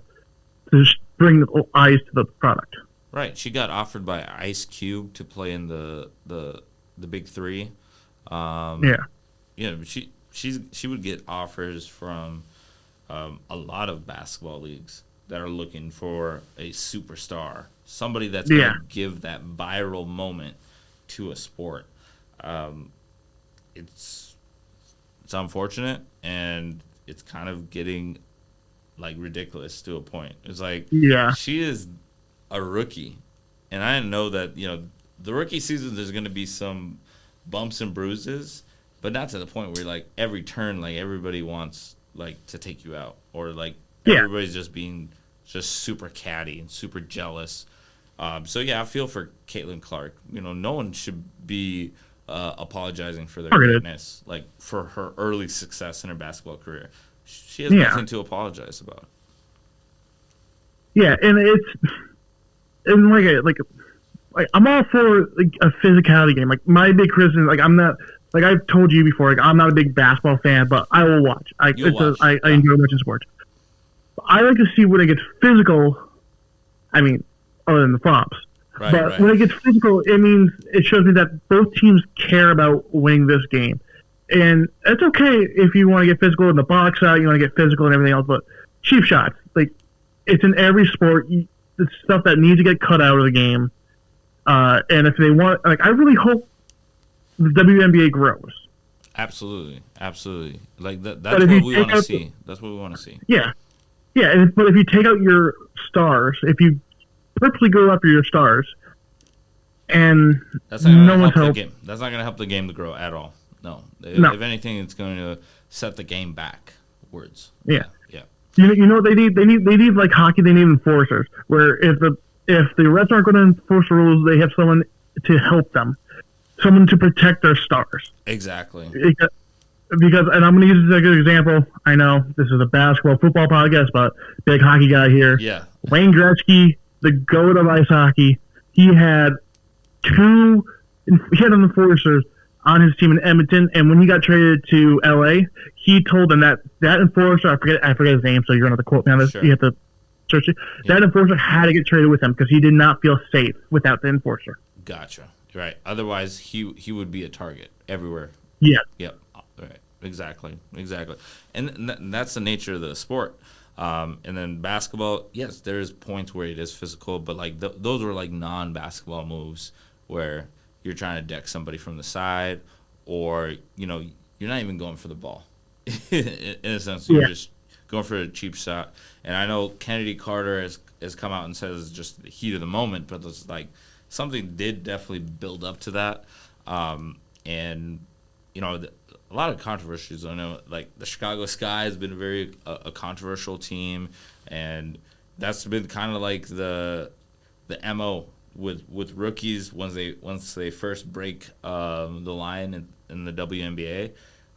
bring eyes to the product. Right. She got offered by Ice Cube to play in the Big Three. Yeah. She would get offers from a lot of basketball leagues that are looking for a superstar, somebody that's going to give that viral moment to a sport. It's unfortunate, and it's kind of getting ridiculous to a point. It's like, she is a rookie, and I know that the rookie season there's going to be some bumps and bruises, but not to the point where every turn everybody wants to take you out, or everybody's just being super catty and super jealous. So I feel for Caitlin Clark. No one should be apologizing for their greatness, for her early success in her basketball career. She has nothing to apologize about. Yeah, and I'm all for a physicality game. My big criticism, I'm not, I've told you before, I'm not a big basketball fan, but I will watch. I enjoy watching sports. I like to see when it gets physical. I mean, other than the props. Right. When it gets physical, it shows me that both teams care about winning this game. And it's okay if you want to get physical in the box out, you want to get physical and everything else, but cheap shots, it's in every sport. It's stuff that needs to get cut out of the game. And if they want, I really hope the WNBA grows. Absolutely. That's what we want to see. That's what we want to see. Yeah. Yeah, but if you take out your stars, if you purposely go after your stars, and that's not no one's help the game. That's not going to help the game to grow at all. No. If anything, it's going to set the game backwards. Yeah. You know what they need? They need like hockey. They need enforcers. Where if the refs aren't going to enforce the rules, they have someone to help them, someone to protect their stars. Exactly. Because, and I'm going to use this as a good example. I know this is a basketball, football podcast, but big hockey guy here. Yeah. Wayne Gretzky, the GOAT of ice hockey, he had enforcers on his team in Edmonton, and when he got traded to LA, he told them that enforcer, I forget his name, so you're gonna have to quote me on this. Sure. You have to search it. Yeah. That enforcer had to get traded with him because he did not feel safe without the enforcer. Gotcha. Right. Otherwise, he would be a target everywhere. Yeah. Yep. Right. Exactly. And that's the nature of the sport. And then basketball, yes, there's points where it is physical, but like those were like non-basketball moves where you're trying to deck somebody from the side, or you're not even going for the ball. In a sense, you're just going for a cheap shot. And I know Kennedy Carter has come out and says it's just the heat of the moment, but it's like something did definitely build up to that. And a lot of controversies. I know, like the Chicago Sky has been a controversial team, and that's been kind of like the MO with rookies once they first break the line in the WNBA.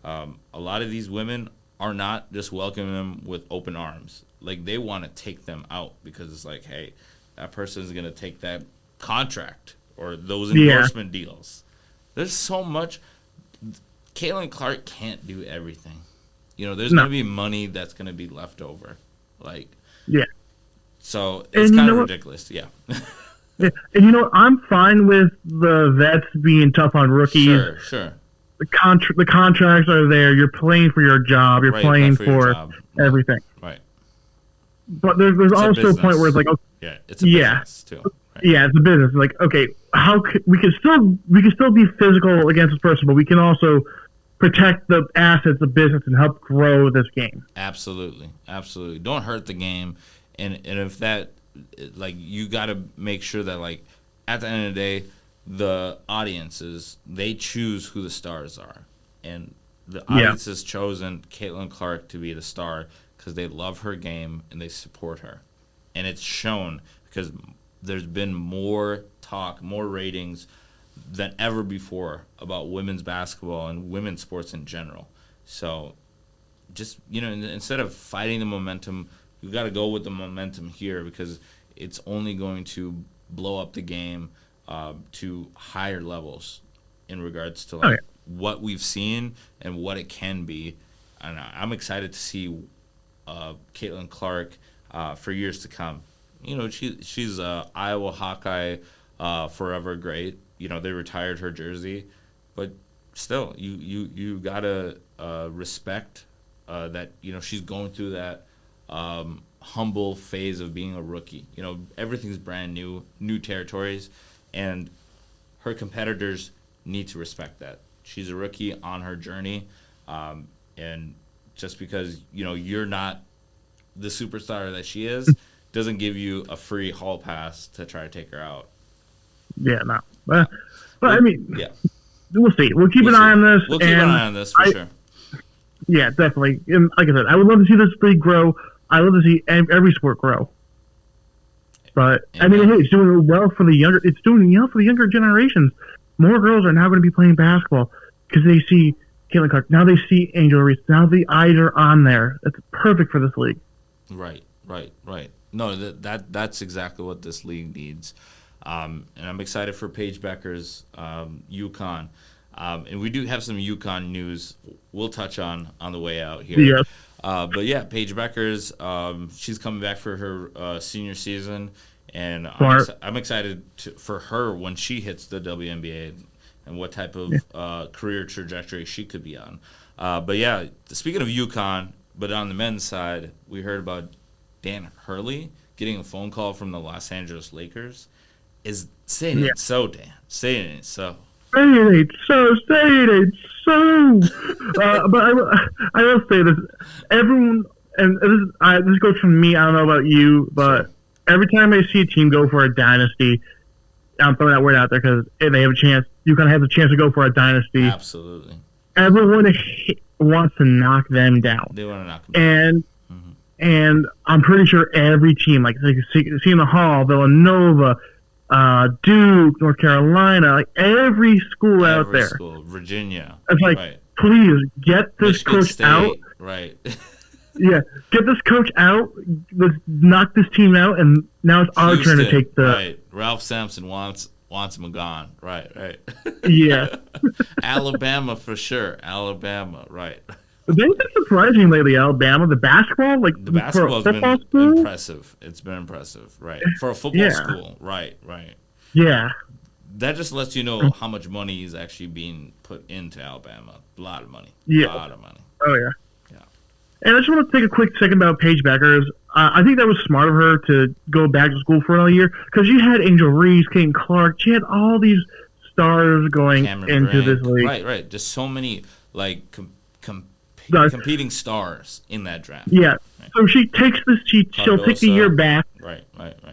A lot of these women are not just welcoming them with open arms. Like, they want to take them out because it's like, hey, that person is going to take that contract or those endorsement deals. There's so much. Caitlin Clark can't do everything. There's going to be money that's going to be left over. So it's kind of ridiculous. Yeah. Yeah. And I'm fine with the vets being tough on rookies. Sure. The contracts are there. You're playing for your job. You're playing for everything. Right. But there's also a point where it's like, okay, it's a business too. Right. Yeah, it's a business. Like, okay, we can still be physical against this person, but we can also protect the assets of business and help grow this game. Absolutely. Don't hurt the game, and if that, like, you got to make sure that, like, at the end of the day, the audiences, they choose who the stars are, and the audience has chosen Caitlin Clark to be the star because they love her game and they support her, and it's shown because there's been more talk, more ratings than ever before about women's basketball and women's sports in general. So just, instead of fighting the momentum, you got to go with the momentum here because it's only going to blow up the game to higher levels in regards to what we've seen and what it can be. And I'm excited to see Caitlin Clark for years to come. She's a Iowa Hawkeye forever great. They retired her jersey, but still, you gotta respect that. She's going through that humble phase of being a rookie. Everything's brand new territories, and her competitors need to respect that. She's a rookie on her journey, and just because you're not the superstar that she is, doesn't give you a free hall pass to try to take her out. Yeah, no. But I mean, yeah, we'll see. We'll keep an eye on this. We'll keep an eye on this for sure. Yeah, definitely. And like I said, I would love to see this league grow. I love to see every sport grow. But I mean, hey, it's doing well for the younger. It's doing for the younger generations. More girls are now going to be playing basketball because they see Caitlin Clark. Now they see Angel Reese. Now the eyes are on there. That's perfect for this league. Right. No, that's exactly what this league needs. And I'm excited for Paige Becker's UConn. And we do have some UConn news we'll touch on the way out here. Yes. But yeah, Paige Becker's, she's coming back for her senior season. And I'm excited for her when she hits the WNBA and what type of career trajectory she could be on. But yeah, speaking of UConn, but on the men's side, we heard about Dan Hurley getting a phone call from the Los Angeles Lakers. Say it ain't so, Dan. Say it ain't so. Say it ain't so. But I will say this. Everyone, and this goes from me, I don't know about you, but every time I see a team go for a dynasty, I'm throwing that word out there because they have a chance. UConn has a chance to go for a dynasty. Absolutely. Everyone wants to knock them down. They want to knock them down. And I'm pretty sure every team, like Seton Hall, Villanova, Duke, North Carolina, like every school out there. Virginia. It's like, please get this Michigan coach State, out. Right. Yeah, get this coach out. Let's knock this team out, and now it's our turn to take the. Right. Ralph Sampson wants wants him gone. Right. Yeah. Alabama for sure. Alabama, right. But they've been surprising lately, Alabama. The basketball, like The basketball's for a football been school? impressive. It's been impressive, right? For a football Yeah. school, right. Yeah. That just lets you know how much money is actually being put into Alabama. A lot of money. Yeah. A lot of money. Oh, yeah. Yeah. And I just want to take a quick second about Paige Beckers. I think that was smart of her to go back to school for another year because you had Angel Reese, Kane Clark. She had all these stars going Cameron into Brink. this league. Right. Just so many like Stars. competing stars in that draft. Yeah. So she takes this. She'll take the Cardosa. year back. Right.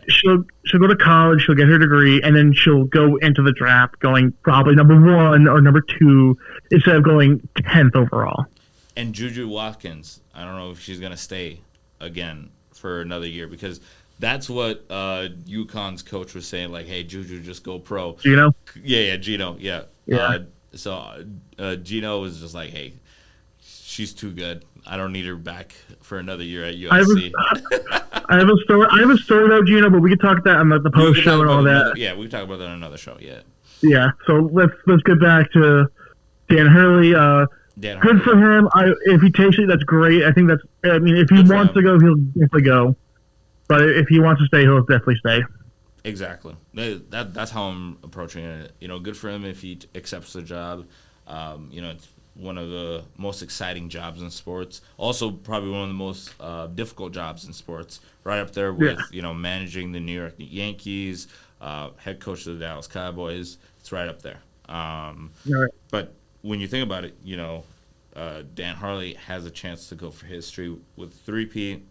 She'll go to college. She'll get her degree, and then she'll go into the draft going probably number 1 or number 2 instead of going 10th overall. And Juju Watkins, I don't know if she's gonna stay again for another year because that's what UConn's coach was saying. Like, hey, Juju, just go pro. You know? Yeah, Gino. Yeah. Yeah. So Gino was just like, hey, she's too good. I don't need her back for another year at USC. I have a story about Gino, but we can talk that on the post show and all that. Yeah, we can talk about that on another show. Yeah. Yeah. So let's get back to Dan Hurley. Dan Good Hurley. for him. If he takes it, that's great. I think that's. I mean, if he Good for wants to him. go, he'll definitely go. But if he wants to stay, he'll definitely stay. Exactly. That's how I'm approaching it. Good for him if he accepts the job. It's one of the most exciting jobs in sports. Also, probably one of the most difficult jobs in sports. Right up there with managing the New York Yankees, head coach of the Dallas Cowboys. It's right up there. Right. But when you think about it, Dan Harley has a chance to go for history with three-peat.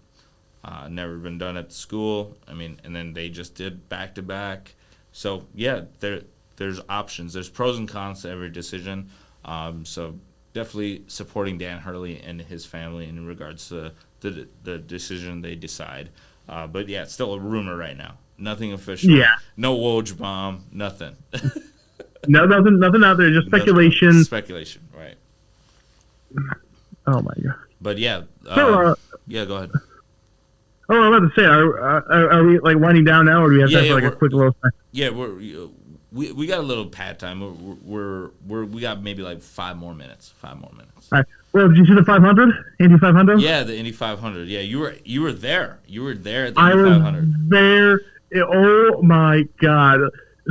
Never been done at the school. I mean, and then they just did back-to-back. So, yeah, there's options. There's pros and cons to every decision. So definitely supporting Dan Hurley and his family in regards to the decision they decide. But, yeah, it's still a rumor right now. Nothing official. Yeah. No Woj bomb. Nothing. No, nothing out there. Just speculation. Speculation, right. Oh my god. But, yeah. So, yeah, go ahead. Oh, I'm about to say, are we like winding down now, or do we have time for like a quick little? Yeah, we got a little pad time. We got maybe like 5 more minutes. 5 more minutes. All right. Well, did you see the 500? Indy 500? Yeah, the Indy 500. Yeah, you were there. You were there at the I Indy was 500. there. Oh my god!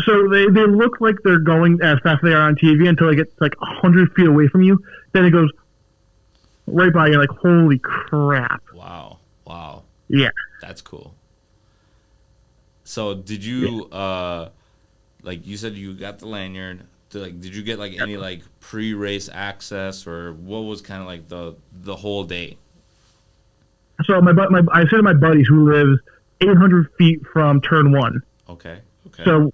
So they look like they're going as fast as they are on TV until they get like 100 feet away from you. Then it goes right by you. Like, holy crap! Wow. Yeah. That's cool. So did you like you said you got the lanyard? Did you get like any like pre-race access, or what was kind of like the whole day? So I said to my buddies who lives 800 feet from turn 1. Okay. So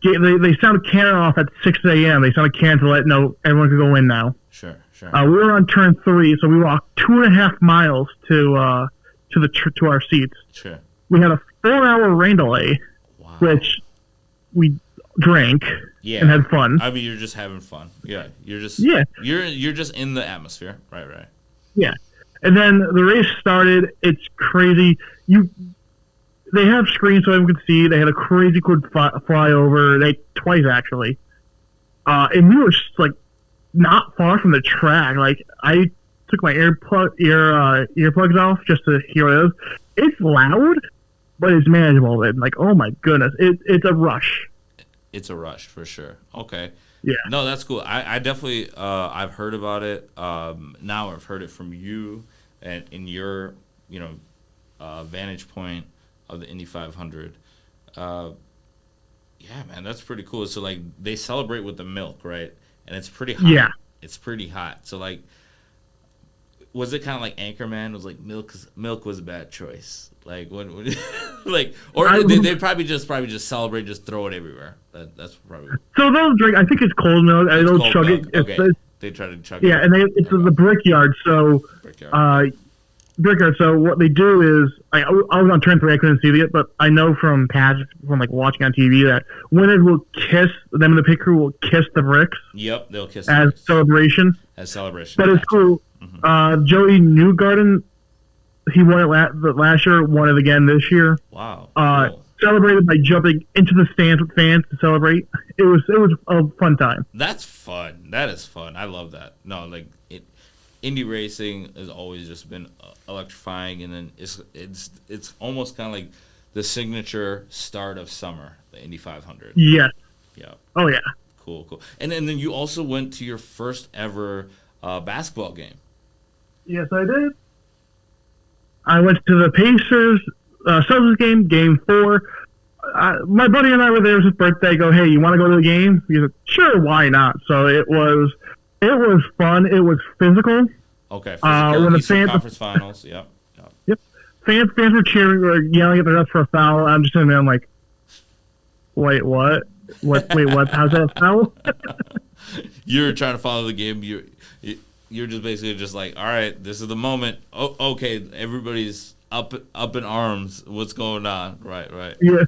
they sounded cannon off at 6 a.m. They sounded cannon to let know everyone could go in now. Sure. We were on turn 3, so we walked 2.5 miles to our seats. Sure. We had a 4-hour rain delay, Wow. which we drank and had fun. I mean, you're just having fun. Yeah. You're just you're just in the atmosphere. Right. Yeah. And then the race started. It's crazy. They have screens so everyone could see. They had a crazy quick flyover. Twice actually. And we were just, like, not far from the track. Like, I took my earplugs off just to hear what it is. It's loud, but it's manageable. And like, oh my goodness, it's a rush. It's a rush for sure. Okay. Yeah. No, that's cool. I definitely I've heard about it. Now I've heard it from you and in your vantage point of the Indy 500. Yeah, man, that's pretty cool. So like they celebrate with the milk, right? And it's pretty hot. Yeah. It's pretty hot. So like, was it kind of like Anchorman? Was like milk was a bad choice. Like when like, or they probably just celebrate, just throw it everywhere. That's probably. So they'll drink. I think it's cold milk. It's They'll cold chug milk. it. Okay. They try to chug it. Yeah, and it's the Brickyard. So Brickyard. So what they do is, I was on turn 3. I couldn't see it, but I know from like watching on TV that winners will kiss them. The pit crew will kiss the bricks. Yep, they'll kiss as celebration. As celebration. But it's cool. Mm-hmm. Joey Newgarden, he won it last year. Won it again this year. Wow. Cool. celebrated by jumping into the stands with fans to celebrate. It was a fun time. That's fun. That is fun. I love that. No, like Indy racing has always just been electrifying, and then it's almost kind of like the signature start of summer, the Indy 500. Yes. Yeah. Oh yeah. Cool. And then you also went to your first ever basketball game. Yes, I did. I went to the Pacers Celtics game, Game 4. My buddy and I were there. It was his birthday. I go, hey, you want to go to the game? He said, sure, why not? So it was fun. It was physical. Okay. When the Eastern fans, Conference Finals. Yep. Yep. Fans were cheering, were yelling at the refs for a foul. I'm just sitting there. I'm like, wait, what? Wait, what? How's that a foul? You're trying to follow the game. You're just basically just like, all right, this is the moment. Oh, okay, everybody's up in arms. What's going on? Right. Yeah.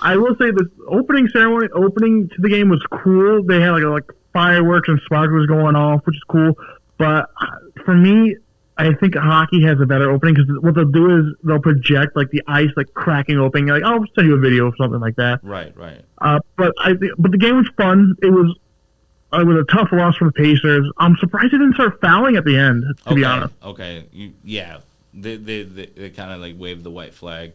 I will say the opening to the game was cool. They had like fireworks and sparklers going off, which is cool. But for me, I think hockey has a better opening because what they'll do is they'll project like the ice like cracking open. Like, I'll send you a video or something like that. Right. But the game was fun. It was a tough loss for the Pacers. I'm surprised they didn't start fouling at the end. To be honest. Okay. They kind of like waved the white flag.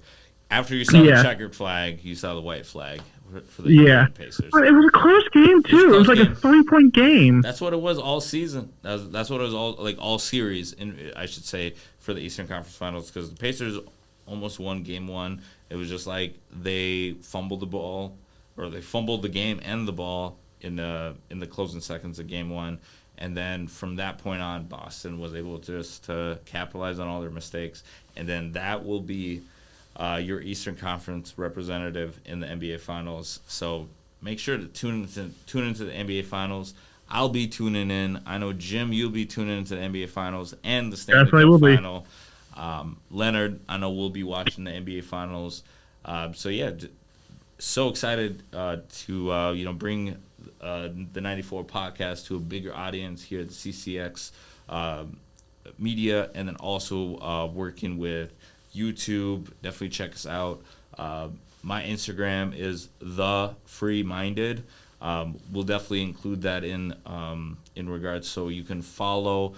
After you saw the checkered flag, you saw the white flag for the Pacers. But it was a close game too. It was like a 3-point game. That's what it was all season. That's what it was all series, I should say, for the Eastern Conference Finals, because the Pacers almost won Game 1. It was just like they fumbled the ball, or they fumbled the game and the ball in the closing seconds of Game 1. And then from that point on, Boston was able to capitalize on all their mistakes. And then that will be your Eastern Conference representative in the NBA Finals. So make sure to tune into the NBA Finals. I'll be tuning in. I know, Jim, you'll be tuning into the NBA Finals and the Stanley Cup Final. Leonard, I know, we'll be watching the NBA Finals. So excited to bring the 94 podcast to a bigger audience here at the CCX media, and then also working with YouTube. Definitely check us out. My Instagram is The Free Minded. We'll definitely include that in regards, so you can follow,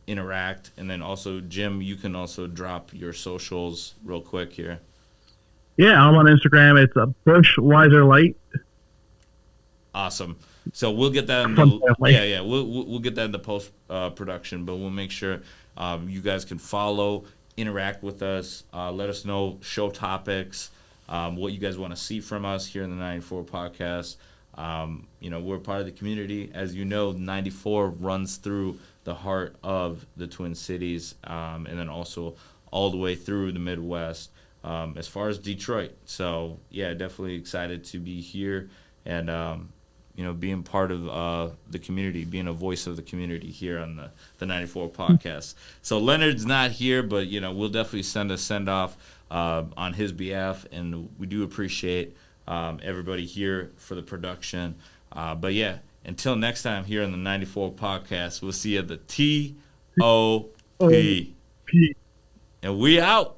interact, and then also, Jim, you can also drop your socials real quick here. Yeah, I'm on Instagram. It's a Bushweiser Light. Awesome. So we'll get that in we'll get that in the post production, but we'll make sure you guys can follow, interact with us, let us know show topics, what you guys want to see from us here in the 94 podcast. We're part of the community. As you know, 94 runs through the heart of the Twin Cities, and then also all the way through the Midwest, as far as Detroit. So yeah, definitely excited to be here and being part of the community, being a voice of the community here on the 94 podcast. So Leonard's not here, but we'll definitely send a send off on his behalf, and we do appreciate everybody here for the production. But yeah, until next time here on the 94 podcast, we'll see you at the TOP. And we out.